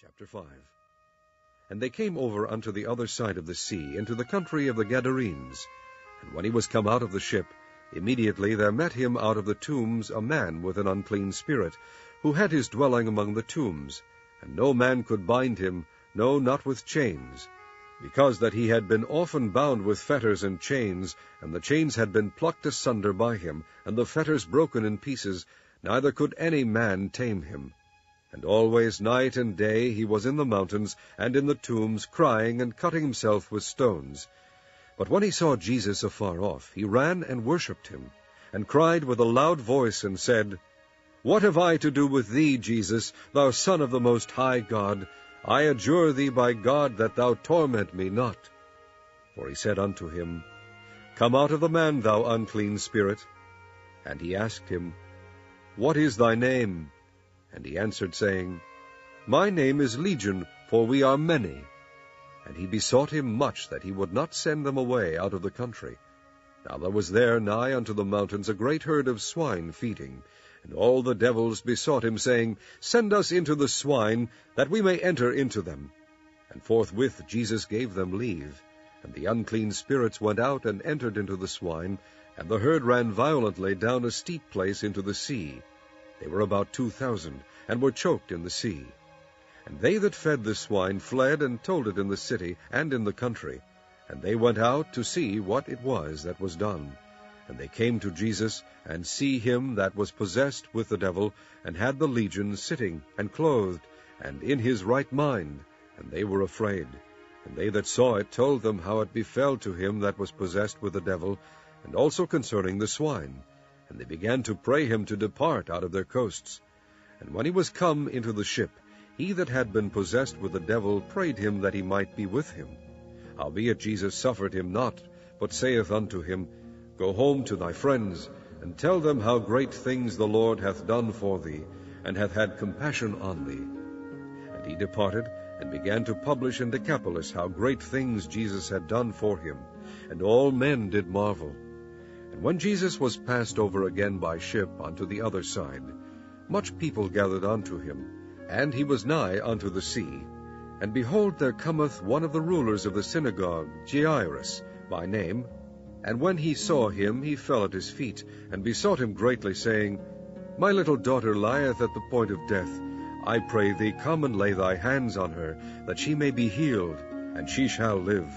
Chapter 5. And they came over unto the other side of the sea, into the country of the Gadarenes. And when he was come out of the ship, immediately there met him out of the tombs a man with an unclean spirit, who had his dwelling among the tombs. And no man could bind him, no, not with chains, because that he had been often bound with fetters and chains, and the chains had been plucked asunder by him, and the fetters broken in pieces, neither could any man tame him. And always night and day he was in the mountains and in the tombs, crying and cutting himself with stones. But when he saw Jesus afar off, he ran and worshipped him, and cried with a loud voice, and said, What have I to do with thee, Jesus, thou Son of the Most High God? I adjure thee by God that thou torment me not. For he said unto him, Come out of the man, thou unclean spirit. And he asked him, What is thy name? And he answered, saying, My name is Legion, for we are many. And he besought him much that he would not send them away out of the country. Now there was there nigh unto the mountains a great herd of swine feeding. And all the devils besought him, saying, Send us into the swine, that we may enter into them. And forthwith Jesus gave them leave. And the unclean spirits went out and entered into the swine, and the herd ran violently down a steep place into the sea. They were about 2,000, and were choked in the sea. And they that fed the swine fled, and told it in the city and in the country. And they went out to see what it was that was done. And they came to Jesus, and see him that was possessed with the devil, and had the legion, sitting and clothed, and in his right mind. And they were afraid. And they that saw it told them how it befell to him that was possessed with the devil, and also concerning the swine. And they began to pray him to depart out of their coasts. And when he was come into the ship, he that had been possessed with the devil prayed him that he might be with him. Howbeit Jesus suffered him not, but saith unto him, Go home to thy friends, and tell them how great things the Lord hath done for thee, and hath had compassion on thee. And he departed, and began to publish in Decapolis how great things Jesus had done for him. And all men did marvel. And when Jesus was passed over again by ship unto the other side, much people gathered unto him, and he was nigh unto the sea. And behold, there cometh one of the rulers of the synagogue, Jairus by name. And when he saw him, he fell at his feet, and besought him greatly, saying, My little daughter lieth at the point of death. I pray thee, come and lay thy hands on her, that she may be healed, and she shall live.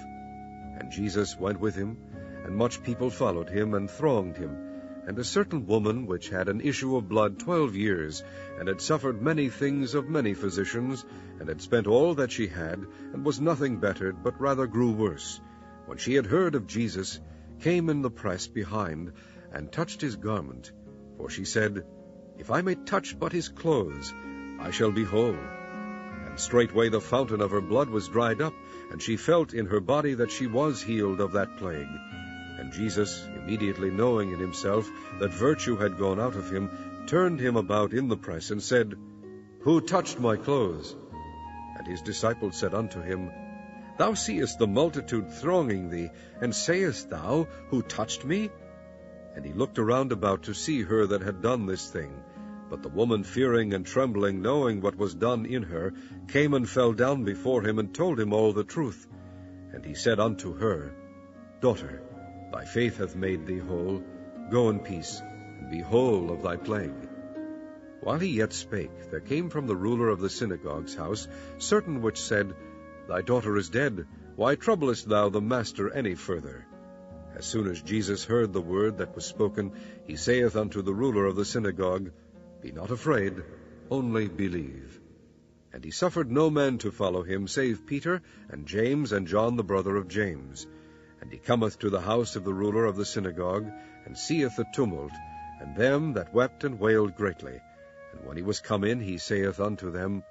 And Jesus went with him, and much people followed him, and thronged him. And a certain woman, which had an issue of blood 12 years, and had suffered many things of many physicians, and had spent all that she had, and was nothing bettered, but rather grew worse, when she had heard of Jesus, came in the press behind, and touched his garment. For she said, If I may touch but his clothes, I shall be whole. And straightway the fountain of her blood was dried up, and she felt in her body that she was healed of that plague. And Jesus, immediately knowing in himself that virtue had gone out of him, turned him about in the press, and said, Who touched my clothes? And his disciples said unto him, Thou seest the multitude thronging thee, and sayest thou, Who touched me? And he looked around about to see her that had done this thing. But the woman, fearing and trembling, knowing what was done in her, came and fell down before him, and told him all the truth. And he said unto her, Daughter, thy faith hath made thee whole. Go in peace, and be whole of thy plague. While he yet spake, there came from the ruler of the synagogue's house certain which said, Thy daughter is dead. Why troublest thou the master any further? As soon as Jesus heard the word that was spoken, he saith unto the ruler of the synagogue, Be not afraid, only believe. And he suffered no man to follow him, save Peter, and James, and John the brother of James. And he cometh to the house of the ruler of the synagogue, and seeth the tumult, and them that wept and wailed greatly. And when he was come in, he saith unto them,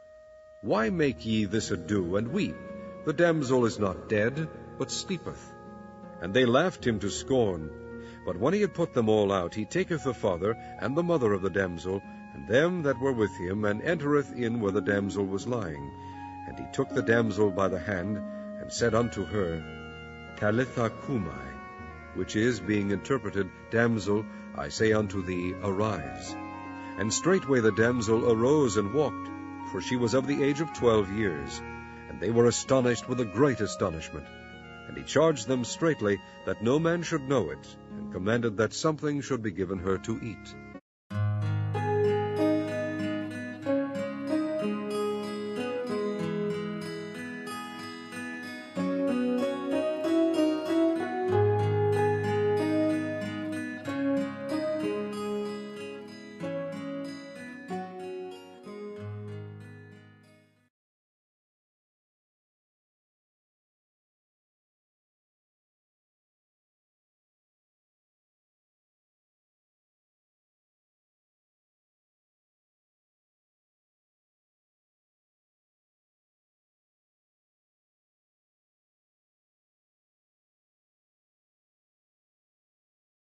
Why make ye this ado, and weep? The damsel is not dead, but sleepeth. And they laughed him to scorn. But when he had put them all out, he taketh the father and the mother of the damsel, and them that were with him, and entereth in where the damsel was lying. And he took the damsel by the hand, and said unto her, Talitha cumi, which is, being interpreted, Damsel, I say unto thee, arise. And straightway the damsel arose and walked, for she was of the age of 12 years. And they were astonished with a great astonishment. And he charged them straitly that no man should know it, and commanded that something should be given her to eat.